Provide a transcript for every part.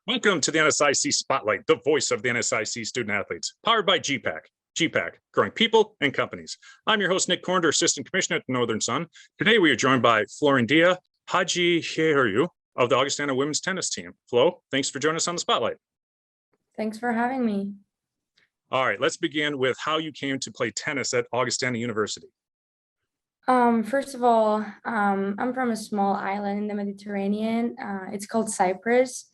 Welcome to the NSIC Spotlight, the voice of the NSIC student athletes, powered by gpac. gpac, growing people and companies. I'm your host, Nick Cornder, Assistant Commissioner at the Northern Sun. Today, we are joined by Florentia Hadjigeorgiou of the Augustana women's tennis team. Flo, thanks for joining us on the Spotlight. Thanks for having me. All right, let's begin with how you came to play tennis at Augustana University. First of all, I'm from a small island in the Mediterranean. It's called Cyprus.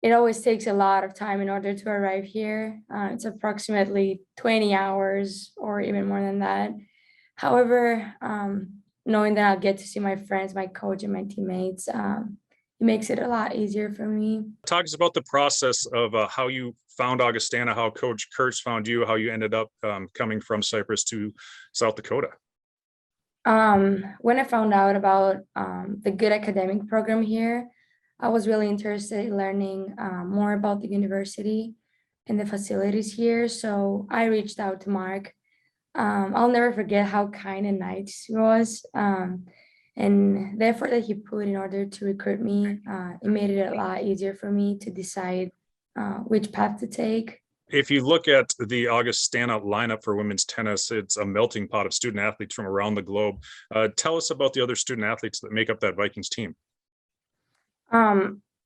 It always takes a lot of time in order to arrive here. It's approximately 20 hours or even more than that. However, knowing that I'll get to see my friends, my coach, and my teammates, it makes it a lot easier for me. Talk us about the process of how you found Augustana, how Coach Kurtz found you, how you ended up coming from Cyprus to South Dakota. When I found out about the good academic program here, I was really interested in learning more about the university and the facilities here. So I reached out to Mark. I'll never forget how kind and nice he was. And the effort that he put in order to recruit me, it made it a lot easier for me to decide which path to take. If you look at the Augustana lineup for women's tennis, it's a melting pot of student athletes from around the globe. Tell us about the other student athletes that make up that Vikings team.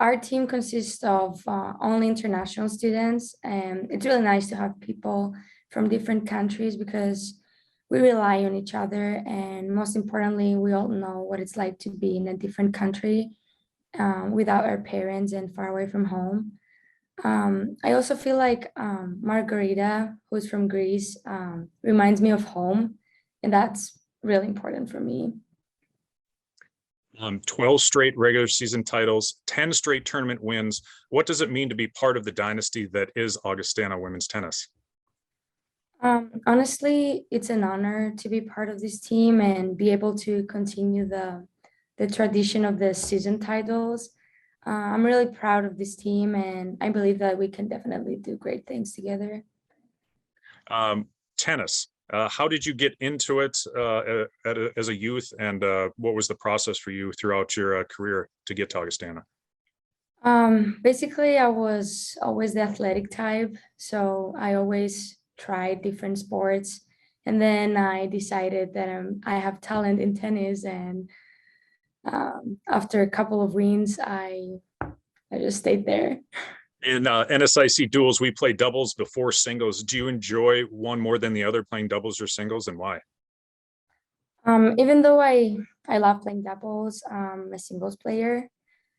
Our team consists of only international students, and it's really nice to have people from different countries because we rely on each other, and most importantly, we all know what it's like to be in a different country without our parents and far away from home. I also feel like Margarita, who's from Greece, reminds me of home, and that's really important for me. 12 straight regular season titles, 10 straight tournament wins. What does it mean to be part of the dynasty that is Augustana women's tennis? Honestly, it's an honor to be part of this team and be able to continue the tradition of the season titles. I'm really proud of this team, and I believe that we can definitely do great things together. Tennis. How did you get into it as a youth, and what was the process for you throughout your career to get to Augustana? Basically, I was always the athletic type, so I always tried different sports, and then I decided that I have talent in tennis, and after a couple of wins, I just stayed there. In NSIC duels, we play doubles before singles. Do you enjoy one more than the other, playing doubles or singles, and why? Even though I love playing doubles, I'm a singles player.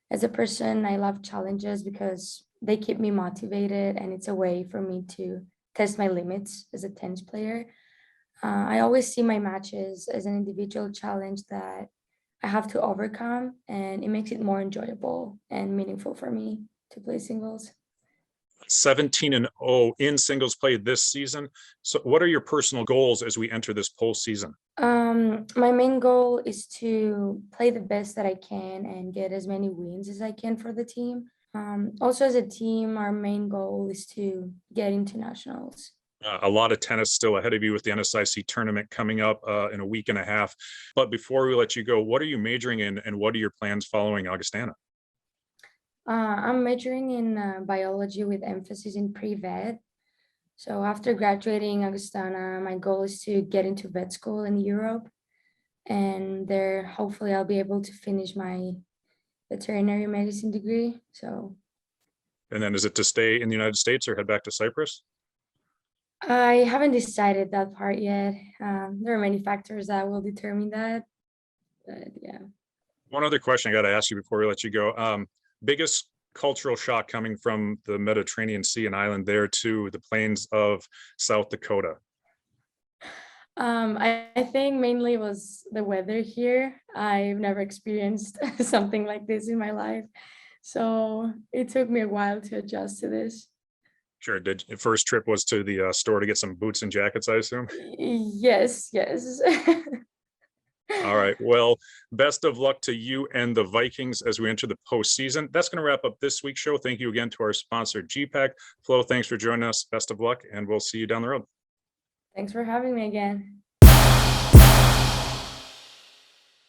As a person, I love challenges because they keep me motivated, and it's a way for me to test my limits as a tennis player. I always see my matches as an individual challenge that I have to overcome, and it makes it more enjoyable and meaningful for me to play singles. 17-0 in singles play this season. So what are your personal goals as we enter this postseason? My main goal is to play the best that I can and get as many wins as I can for the team. Also, as a team, our main goal is to get into nationals. A lot of tennis still ahead of you with the NSIC tournament coming up in a week and a half. But before we let you go, what are you majoring in, and what are your plans following Augustana? I'm majoring in biology with emphasis in pre-vet. So after graduating Augustana, my goal is to get into vet school in Europe. And there, hopefully, I'll be able to finish my veterinary medicine degree. And then is it to stay in the United States or head back to Cyprus? I haven't decided that part yet. There are many factors that will determine that. But yeah. One other question I got to ask you before we let you go. Biggest cultural shock coming from the Mediterranean Sea and island there to the plains of South Dakota? I think mainly was the weather here. I've never experienced something like this in my life. So it took me a while to adjust to this. Sure. Your first trip was to the store to get some boots and jackets, I assume? Yes. All right. Well, best of luck to you and the Vikings as we enter the postseason. That's going to wrap up this week's show. Thank you again to our sponsor, gpac. Flo, thanks for joining us. Best of luck, and we'll see you down the road. Thanks for having me again.